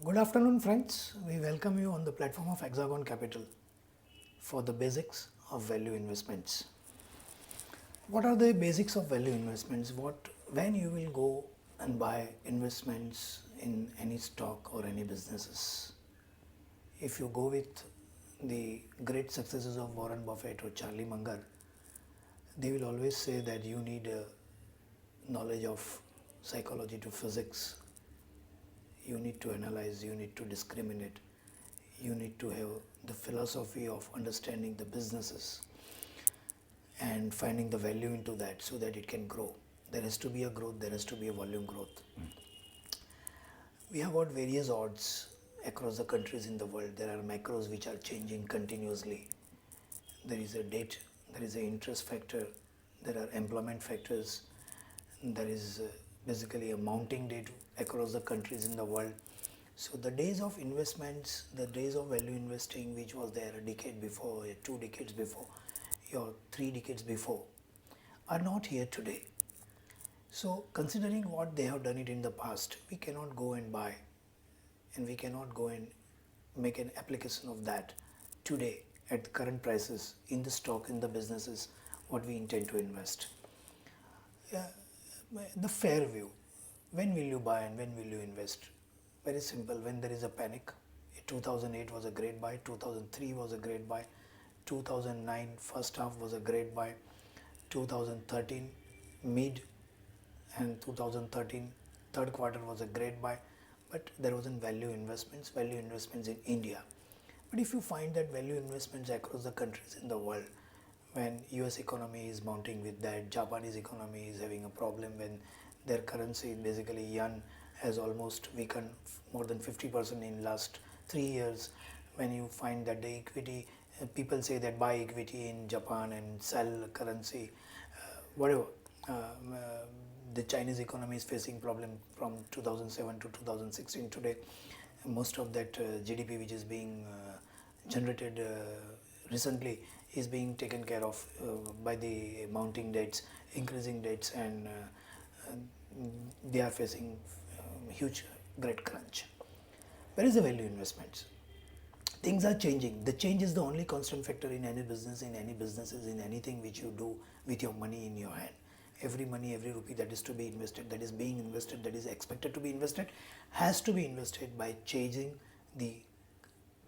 Good afternoon, friends. We welcome you on the platform of Hexagon Capital for the basics of value investments. What are the basics of value investments? When you will go and buy investments in any stock or any businesses? If you go with the great successes of Warren Buffett or Charlie Munger, they will always say that you need a knowledge of psychology to physics. You need to analyze, you need to discriminate, you need to have the philosophy of understanding the businesses and finding the value into that so that it can grow. There has to be a growth, there has to be a volume growth. We have got various odds across the countries in the world. There are macros which are changing continuously. There is a debt, there is an interest factor, there are employment factors, there is basically a mounting debt across the countries in the world. So the days of investments, the days of value investing, which was there a decade before, 2 decades before, or 3 decades before, are not here today. So considering what they have done it in the past, we cannot go and buy, and we cannot go and make an application of that today at the current prices in the stock, in the businesses, what we intend to invest. The fair view, when will you buy and when will you invest? Very simple. When there is a panic, 2008 was a great buy, 2003 was a great buy, 2009 first half was a great buy, 2013 mid and 2013 third quarter was a great buy, but there wasn't value investments in India. But if you find that value investments across the countries in the world, when US economy is mounting with that, Japanese economy is having a problem when their currency, basically yuan, has almost weakened more than 50% in last 3 years. When you find that the equity, people say that buy equity in Japan and sell currency, whatever. The Chinese economy is facing problem from 2007 to 2016 today. Most of that GDP which is being generated recently is being taken care of by the mounting debts, increasing debts, and they are facing huge great crunch. Where is the value investments? Things are changing. The change is the only constant factor in any business, in any businesses, in anything which you do with your money in your hand. Every money, every rupee that is to be invested, that is being invested, that is expected to be invested, has to be invested by changing the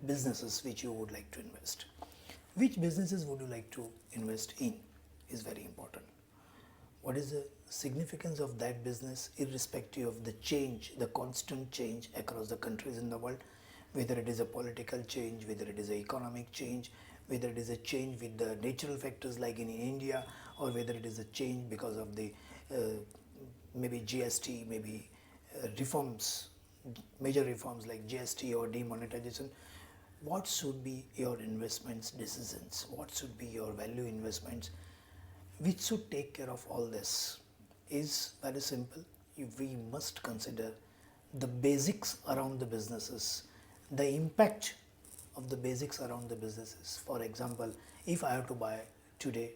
businesses which you would like to invest. Which businesses would you like to invest in is very important. What is the significance of that business irrespective of the change, the constant change across the countries in the world, whether it is a political change, whether it is an economic change, whether it is a change with the natural factors like in India, or whether it is a change because of the maybe GST, maybe reforms, major reforms like GST or demonetization. What should be your investments decisions? What should be your value investments? Which should take care of all this? Is very simple. We must consider the basics around the businesses, the impact of the basics around the businesses. For example, if I have to buy today,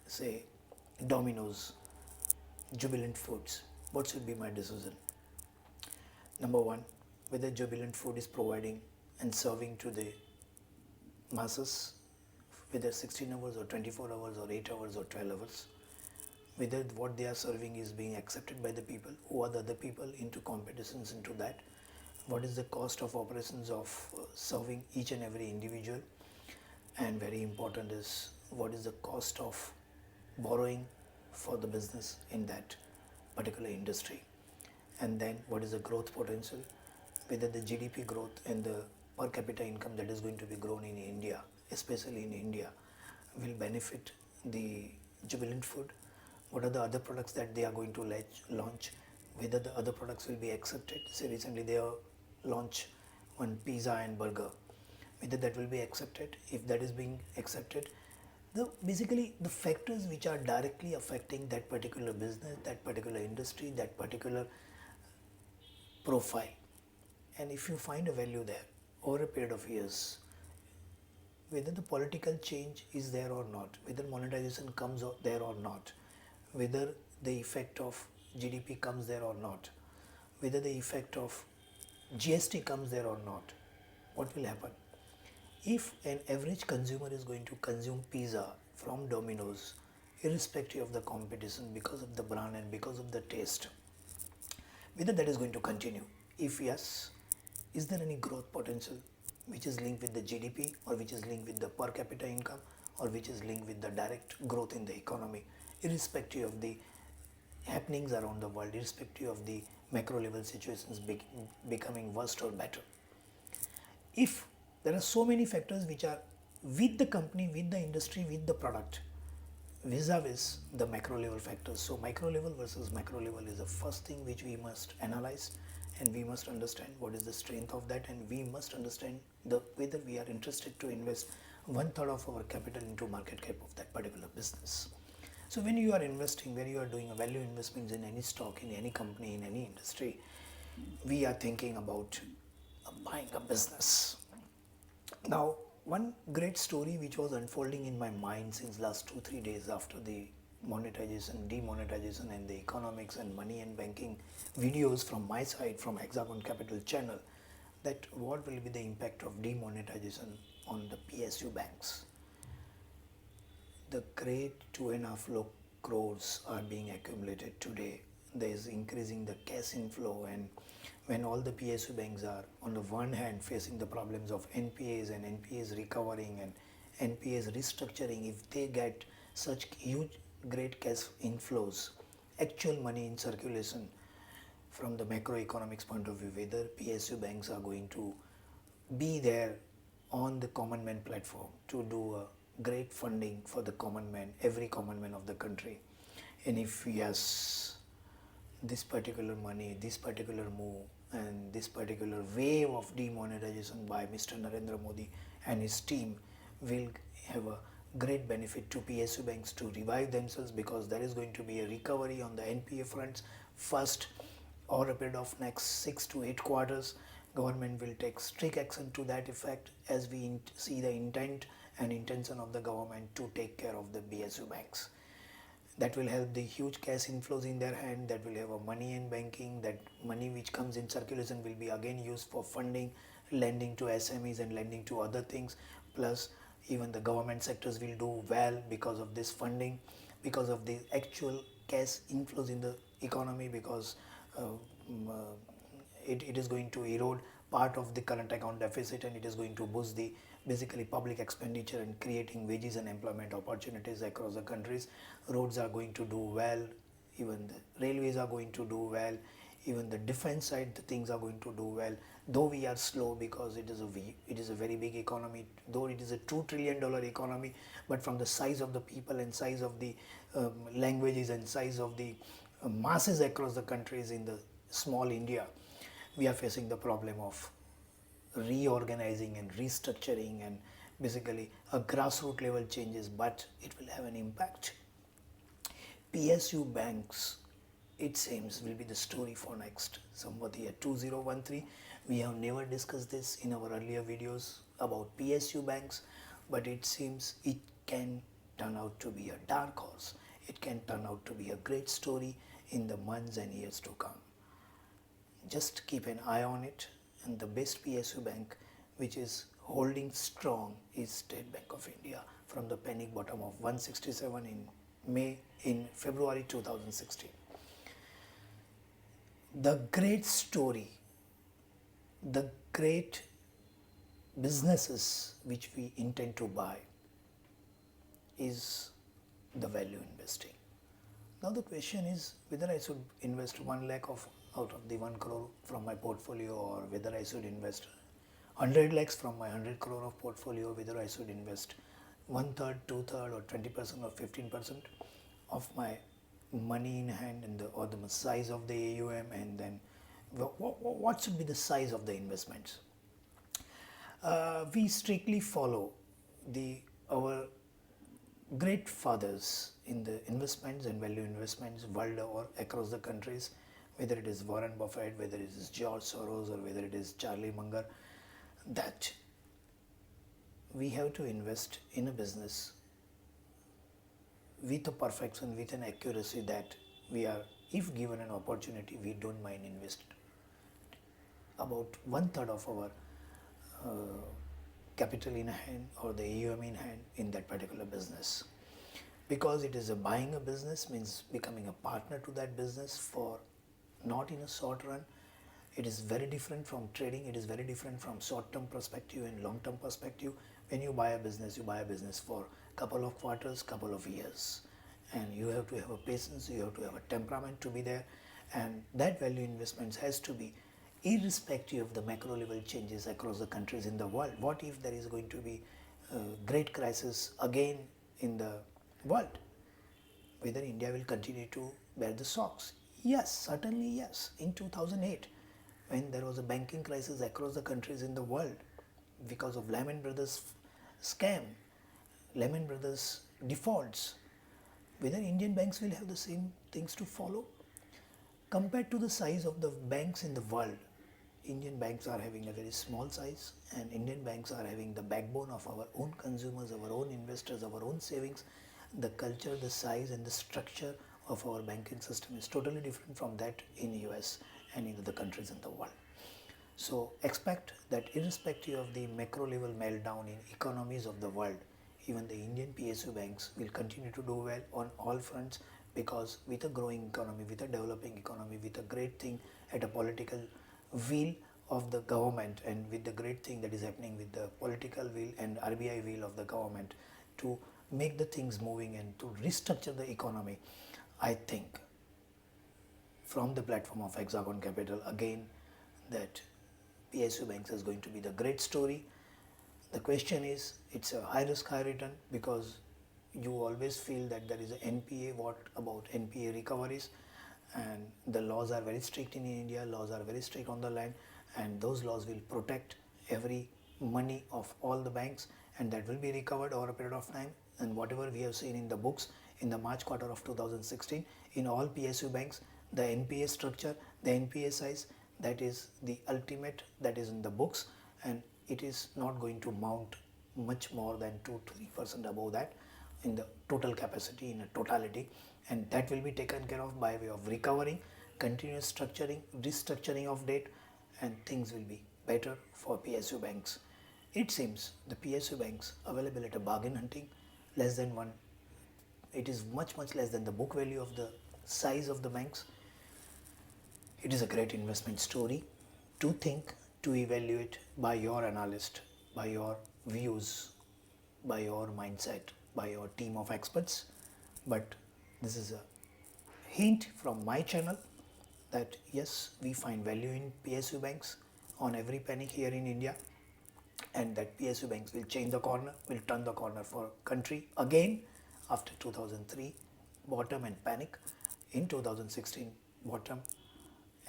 say, Domino's, Jubilant Foods, what should be my decision? Number one, whether Jubilant Food is providing and serving to the masses, whether 16 hours or 24 hours or 8 hours or 12 hours, whether what they are serving is being accepted by the people, who are the other people into competitions into that, what is the cost of operations of serving each and every individual, and very important is what is the cost of borrowing for the business in that particular industry, and then what is the growth potential, whether the GDP growth and the per capita income that is going to be grown in India, especially in India, will benefit the Jubilant Food. What are the other products that they are going to launch, whether the other products will be accepted. Say recently they have launched one pizza and burger, whether that will be accepted. If that is being accepted, basically the factors which are directly affecting that particular business, that particular industry, that particular profile, and if you find a value there over a period of years, whether the political change is there or not, whether monetization comes there or not, whether the effect of GDP comes there or not, whether the effect of GST comes there or not, what will happen? If an average consumer is going to consume pizza from Domino's, irrespective of the competition, because of the brand and because of the taste, whether that is going to continue? If yes, is there any growth potential which is linked with the GDP, or which is linked with the per capita income, or which is linked with the direct growth in the economy, irrespective of the happenings around the world, irrespective of the macro level situations becoming worse or better? If there are so many factors which are with the company, with the industry, with the product, vis-a-vis the macro level factors. So micro level versus macro level is the first thing which we must analyze, and we must understand what is the strength of that, and we must understand whether we are interested to invest one third of our capital into market cap of that particular business. So when you are investing, when you are doing a value investments in any stock, in any company, in any industry, we are thinking about buying a business. Now, one great story which was unfolding in my mind since last 2-3 days after the monetization, demonetization, and the economics and money and banking videos from my side, from Hexagon Capital channel, that what will be the impact of demonetization on the PSU banks. The great 2.5 lakh crores are being accumulated today. There is increasing the cash inflow, and when all the PSU banks are on the one hand facing the problems of NPAs and NPAs recovering and NPAs restructuring, if they get such huge great cash inflows, actual money in circulation, from the macroeconomics point of view, whether PSU banks are going to be there on the common man platform to do a great funding for the common man, every common man of the country. And if yes, this particular money, this particular move, and this particular wave of demonetization by Mr. Narendra Modi and his team will have a great benefit to PSU banks to revive themselves, because there is going to be a recovery on the NPA fronts first, over a period of next 6 to 8 quarters. Government will take strict action to that effect, as we see the intent and intention of the government to take care of the PSU banks. That will help the huge cash inflows in their hand, that will have a money in banking, that money which comes in circulation will be again used for funding, lending to SMEs and lending to other things, plus even the government sectors will do well because of this funding, because of the actual cash inflows in the economy, because it is going to erode part of the current account deficit, and it is going to boost the basically public expenditure and creating wages and employment opportunities across the countries. Roads are going to do well, even the railways are going to do well, even the defense side the things are going to do well, though we are slow because it is a very big economy, though it is a $2 trillion economy, but from the size of the people and size of the languages and size of the masses across the countries in the small India, we are facing the problem of reorganizing and restructuring and basically a grassroots level changes, but it will have an impact. PSU banks, it seems, will be the story for next somewhat year 2013. We have never discussed this in our earlier videos about PSU banks, but it seems it can turn out to be a dark horse. It can turn out to be a great story in the months and years to come. Just keep an eye on it, and the best PSU bank which is holding strong is State Bank of India, from the panic bottom of 167 in February 2016. The great story, the great businesses which we intend to buy is the value investing. Now the question is whether I should invest 1 lakh out of the 1 crore from my portfolio, or whether I should invest 100 lakhs from my 100 crore of portfolio, whether I should invest 1/3, 2/3 or 20% or 15% of my money in hand, and or the size of the AUM, and then what should be the size of the investments. We strictly follow our great fathers in the investments and value investments world over across the countries, whether it is Warren Buffett, whether it is George Soros, or whether it is Charlie Munger, that we have to invest in a business with a perfection, with an accuracy that we are, if given an opportunity, we don't mind investing about one third of our capital in hand or the AUM in hand in that particular business. Because it is a buying a business means becoming a partner to that business for not in a short run. It is very different from trading. It is very different from short-term perspective and long-term perspective. When you buy a business, you buy a business for couple of quarters, couple of years, and you have to have a patience. You have to have a temperament to be there, and that value investments has to be irrespective of the macro level changes across the countries in the world. What if there is going to be a great crisis again in the world? Whether India will continue to bear the shocks? Yes, certainly yes. In 2008, when there was a banking crisis across the countries in the world because of Lehman Brothers scam, Lehman Brothers defaults, whether Indian banks will have the same things to follow? Compared to the size of the banks in the world, Indian banks are having a very small size, and Indian banks are having the backbone of our own consumers, our own investors, our own savings. The culture, the size and the structure of our banking system is totally different from that in US and in other countries in the world. So expect that irrespective of the macro level meltdown in economies of the world, even the Indian PSU banks will continue to do well on all fronts, because with a growing economy, with a developing economy, with a great thing at a political will of the government, and with the great thing that is happening with the political will and RBI will of the government to make the things moving and to restructure the economy, I think from the platform of Hexagon Capital again that PSU banks is going to be the great story. The question is, it's a high risk, high return, because you always feel that there is a NPA. What about NPA recoveries? And the laws are very strict in India, laws are very strict on the land, and those laws will protect every money of all the banks, and that will be recovered over a period of time. And whatever we have seen in the books in the March quarter of 2016, in all PSU banks, the NPA structure, the NPA size, that is the ultimate, that is in the books, and it is not going to mount much more than 2 to 3% above that in the total capacity, in a totality, and that will be taken care of by way of recovering, continuous structuring, restructuring of debt, and things will be better for PSU banks. It seems the PSU banks available at a bargain hunting, less than one, it is much less than the book value of the size of the banks. It is a great investment story to think, to evaluate by your analyst, by your views, by your mindset, by your team of experts. But this is a hint from my channel that yes, we find value in PSU banks on every penny here in India, and that PSU banks will change the corner, will turn the corner for country again after 2003 bottom and panic, in 2016 bottom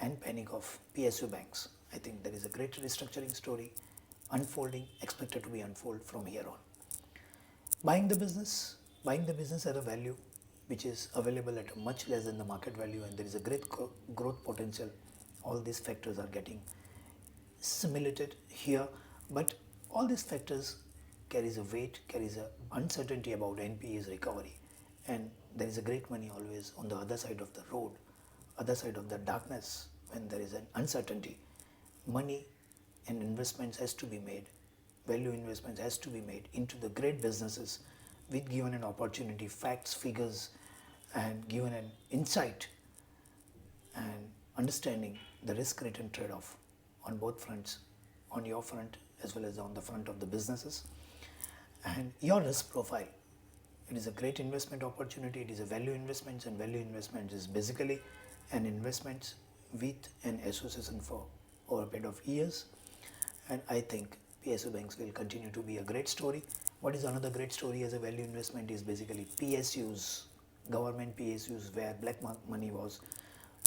and panic of PSU banks. I think there is a great restructuring story unfolding, expected to be unfold from here on. Buying the business at a value which is available at a much less than the market value, and there is a great growth potential. All these factors are getting simulated here, but all these factors carries a weight, carries a uncertainty about NPA's recovery, and there is a great money always on the other side of the road, other side of the darkness. When there is an uncertainty, money and investments has to be made, value investments has to be made into the great businesses with given an opportunity, facts, figures, and given an insight and understanding the risk return trade-off on both fronts, on your front as well as on the front of the businesses, and your risk profile. It is a great investment opportunity. It is a value investment, and value investment is basically an investment with an association for over a period of years, and I think PSU banks will continue to be a great story. What is another great story as a value investment is basically PSUs, government PSUs, where black money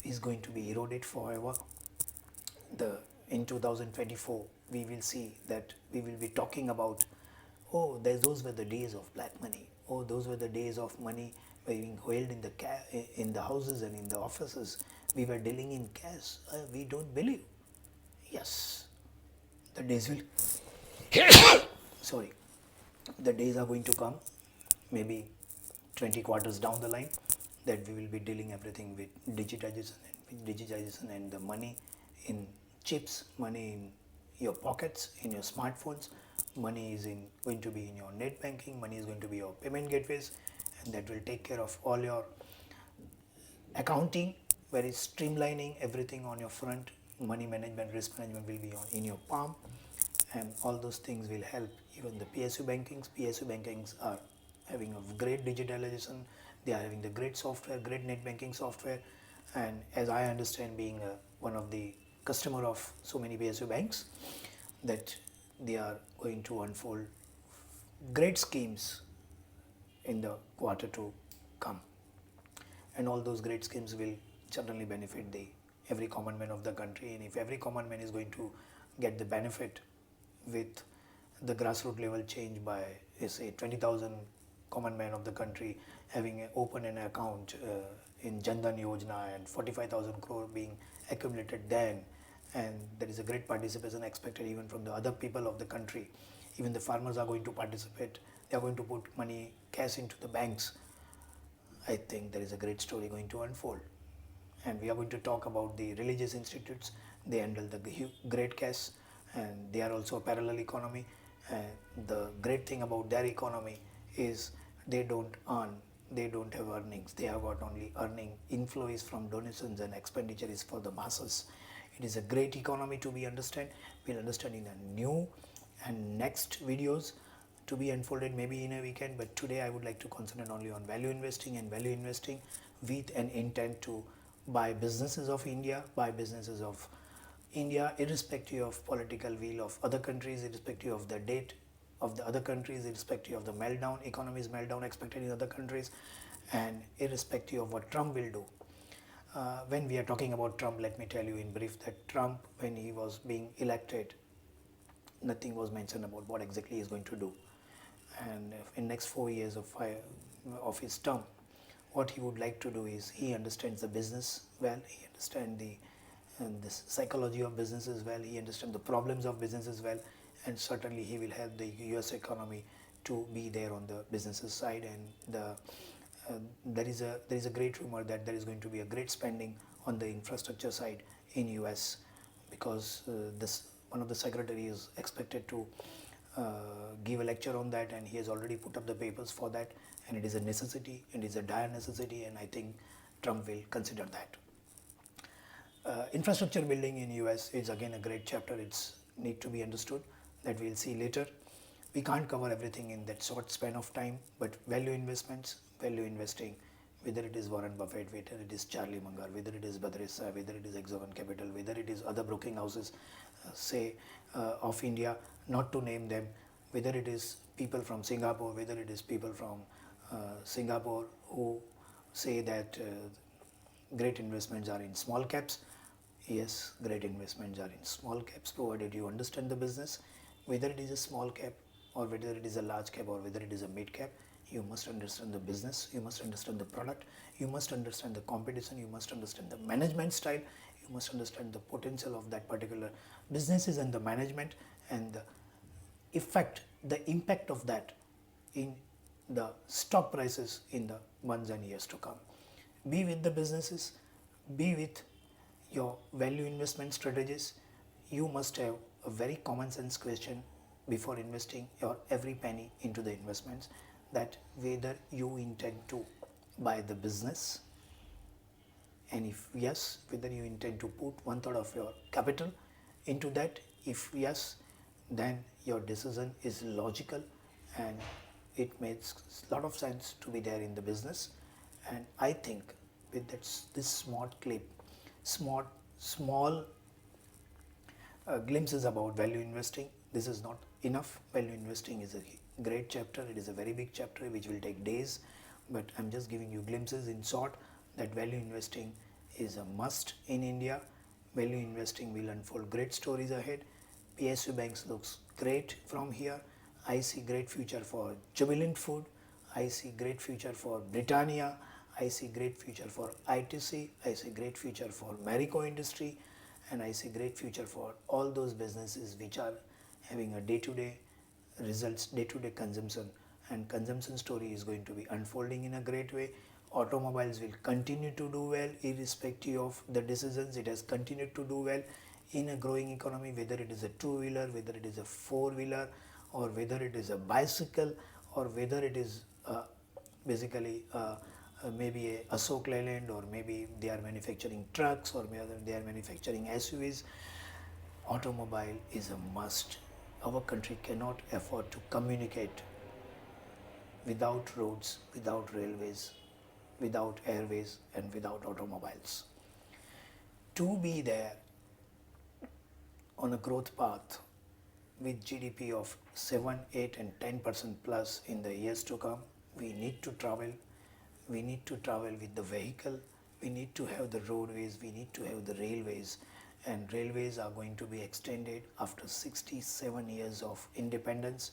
is going to be eroded forever. In 2024 we will see that we will be talking about, oh, those were the days of black money, oh, those were the days of money being held in the houses and in the offices, we were dealing in cash. We don't believe. Yes, the days will sorry, the days are going to come, maybe 20 quarters down the line, that we will be dealing everything with digitization and the money in chips, money in your pockets, in your smartphones, money is going to be in your net banking, money is going to be your payment gateways, and that will take care of all your accounting, where it's streamlining everything on your front. Money management, risk management will be on in your palm, and all those things will help. Even the PSU bankings are having a great digitalization. They are having the great software, great net banking software, and as I understand, being one of the customer of so many PSU banks, that they are going to unfold great schemes in the quarter to come, and all those great schemes will certainly benefit the every common man of the country. And if every common man is going to get the benefit with the grassroots level change by say 20,000 common man of the country having open an account in Jan Dhan Yojana and 45,000 crore being accumulated then, and there is a great participation expected even from the other people of the country. Even the farmers are going to participate. They are going to put money, cash into the banks. I think there is a great story going to unfold. And we are going to talk about the religious institutes. They handle the great cash, and they are also a parallel economy. And the great thing about their economy is they don't earn, they don't have earnings. They have got only earning. Inflow is from donations and expenditure is for the masses. It is a great economy to be understand. We'll understand in a new and next videos to be unfolded maybe in a weekend. But today I would like to concentrate only on value investing, and value investing with an intent to buy businesses of India, irrespective of political will of other countries, irrespective of the debt of the other countries, irrespective of the meltdown, economies meltdown expected in other countries, and irrespective of what Trump will do. When we are talking about Trump, let me tell you in brief that Trump, when he was being elected, nothing was mentioned about what exactly he is going to do. And in next 4 years of his term, what he would like to do is he understands the business well, he understands the psychology of businesses well, he understands the problems of businesses well, and certainly he will help the US economy to be there on the businesses side. And there is a great rumor that there is going to be a great spending on the infrastructure side in US, because this one of the secretary is expected to give a lecture on that, and he has already put up the papers for that, and it is a necessity, it is a dire necessity, and I think Trump will consider that. Infrastructure building in US is again a great chapter. It's need to be understood, that we'll see later. We can't cover everything in that short span of time, but value investing, whether it is Warren Buffett, whether it is Charlie Munger, whether it is Bhadresh Shah, whether it is Hexagon Capital, whether it is other broking houses, of India, not to name them, whether it is people from Singapore, whether it is people from Singapore who say that great investments are in small caps. Yes, great investments are in small caps, provided you understand the business. Whether it is a small cap or whether it is a large cap or whether it is a mid cap, you must understand the business, you must understand the product, you must understand the competition, you must understand the management style, you must understand the potential of that particular businesses and the management, and the impact of that in the stock prices in the months and years to come. Be with the businesses, be with your value investment strategies. You must have a very common sense question before investing your every penny into the investments, that whether you intend to buy the business, and if yes, whether you intend to put 1/3 of your capital into that. If yes, then your decision is logical and it makes a lot of sense to be there in the business. And I think with this small glimpses about value investing, this is not enough. Value investing is a great chapter. It is a very big chapter which will take days, but I'm just giving you glimpses in short that value investing is a must in India. Value investing will unfold great stories ahead. PSU banks looks great from here. I see great future for Jubilant Food. I see great future for Britannia. I see great future for ITC. I see great future for Marico Industry, and I see great future for all those businesses which are having a day-to-day results, day-to-day consumption, and consumption story is going to be unfolding in a great way. Automobiles will continue to do well irrespective of the decisions. It has continued to do well in a growing economy, whether it is a two-wheeler, whether it is a four-wheeler, or whether it is a bicycle, or whether it is basically maybe a Ashok Leyland, or maybe they are manufacturing trucks, or maybe they are manufacturing SUVs. Automobile is a must. Our country cannot afford to communicate without roads, without railways, without airways, and without automobiles. To be there on a growth path with GDP of 7, 8 and 10% plus in the years to come, we need to travel. We need to travel with the vehicle. We need to have the roadways. We need to have the railways. And railways are going to be extended after 67 years of independence.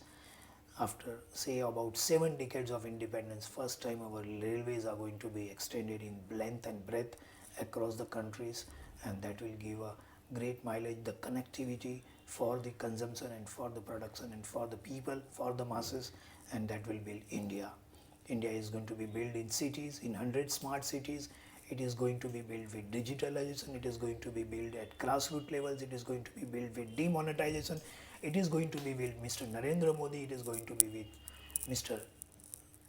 After say about 7 decades of independence, first time our railways are going to be extended in length and breadth across the countries, and that will give a great mileage, the connectivity for the consumption and for the production and for the people, for the masses, and that will build India. India is going to be built in cities, in 100 smart cities. It is going to be built with digitalization. It is going to be built at grassroots levels. It is going to be built with demonetization. It is going to be with Mr. Narendra Modi. It is going to be with Mr.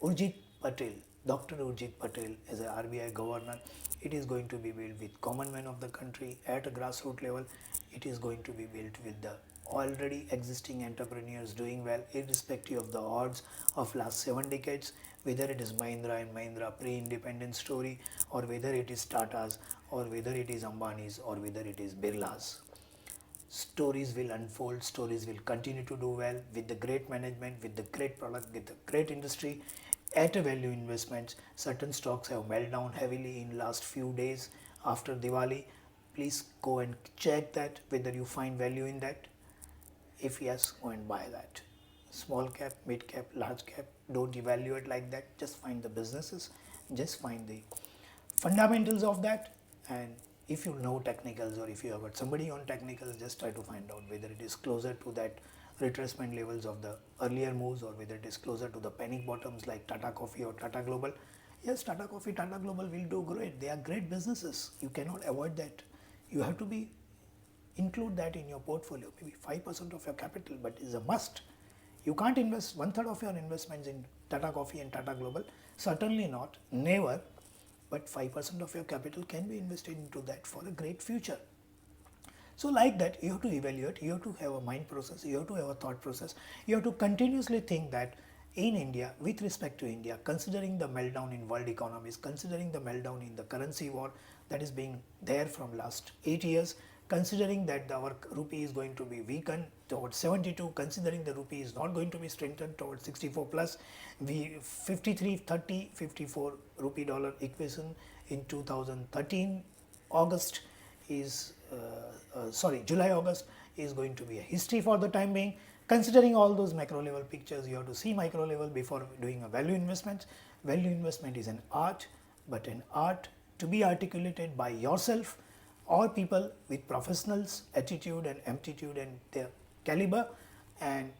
Urjit Patel, Dr. Urjit Patel as a RBI governor. It is going to be built with common man of the country at a grassroots level. It is going to be built with the already existing entrepreneurs doing well, irrespective of the odds of last 7 decades, whether it is Mahindra and Mahindra pre-independence story, or whether it is Tata's, or whether it is Ambani's, or whether it is Birla's. Stories will unfold, stories will continue to do well with the great management, with the great product, with the great industry at a value investments. Certain stocks have melted down heavily in last few days after Diwali. Please go and check that whether you find value in that. If yes, go and buy that. Small cap, mid cap, large cap, don't evaluate like that. Just find the businesses, just find the fundamentals of that, and if you know technicals, or if you have got somebody on technicals, just try to find out whether it is closer to that retracement levels of the earlier moves, or whether it is closer to the panic bottoms like Tata Coffee or Tata Global. Yes, Tata Coffee, Tata Global will do great. They are great businesses. You cannot avoid that. You have to be include that in your portfolio, maybe 5% of your capital, but it's a must. You can't invest 1/3 of your investments in Tata Coffee and Tata Global. Certainly not, never. But 5% of your capital can be invested into that for a great future. So like that, you have to evaluate, you have to have a mind process, you have to have a thought process, you have to continuously think that in India, with respect to India, considering the meltdown in world economies, considering the meltdown in the currency war that is being there from last 8 years, considering that our rupee is going to be weakened towards 72, considering the rupee is not going to be strengthened towards 64 plus, we 53, 30, 54 rupee dollar equation in 2013 August is July August is going to be a history for the time being. Considering all those macro level pictures, you have to see micro level before doing a value investment. Value investment is an art, but an art to be articulated by yourself or people with professionals attitude and aptitude and their caliber, and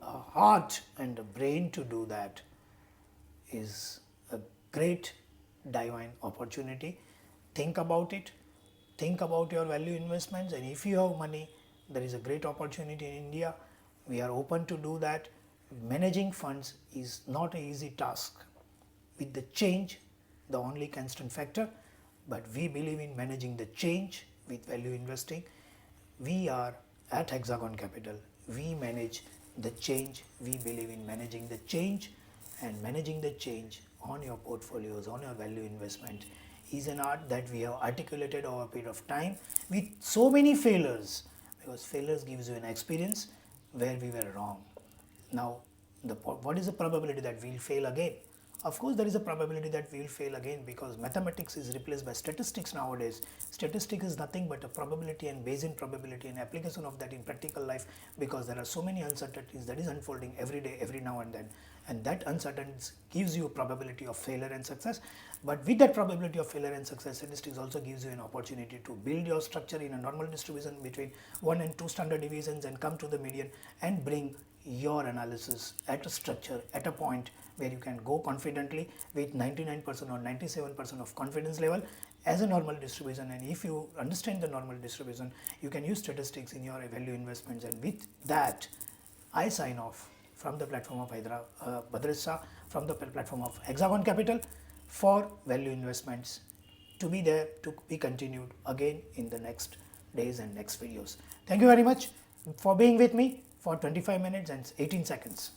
a heart and a brain to do that is a great divine opportunity. Think about it, think about your value investments, and if you have money, there is a great opportunity in India. We are open to do that. Managing funds is not an easy task. With the change, the only constant factor, but we believe in managing the change with value investing. We are at Hexagon Capital. We manage the change. We believe in managing the change, and managing the change on your portfolios, on your value investment is an art that we have articulated over a period of time with so many failures, because failures gives you an experience where we were wrong. Now, what is the probability that we will fail again? Of course, there is a probability that we will fail again, because mathematics is replaced by statistics nowadays. Statistics is nothing but a probability and Bayesian probability and application of that in practical life, because there are so many uncertainties that is unfolding every day, every now and then, and that uncertainty gives you a probability of failure and success. But with that probability of failure and success, statistics also gives you an opportunity to build your structure in a normal distribution between 1 and 2 standard deviations and come to the median and bring your analysis at a structure, at a point where you can go confidently with 99% or 97% of confidence level, as a normal distribution, and if you understand the normal distribution, you can use statistics in your value investments. And with that, I sign off from the platform of Bhadresh Shah, from the platform of Hexagon Capital, for value investments, to be there, to be continued again in the next days and next videos. Thank you very much for being with me for 25 minutes and 18 seconds.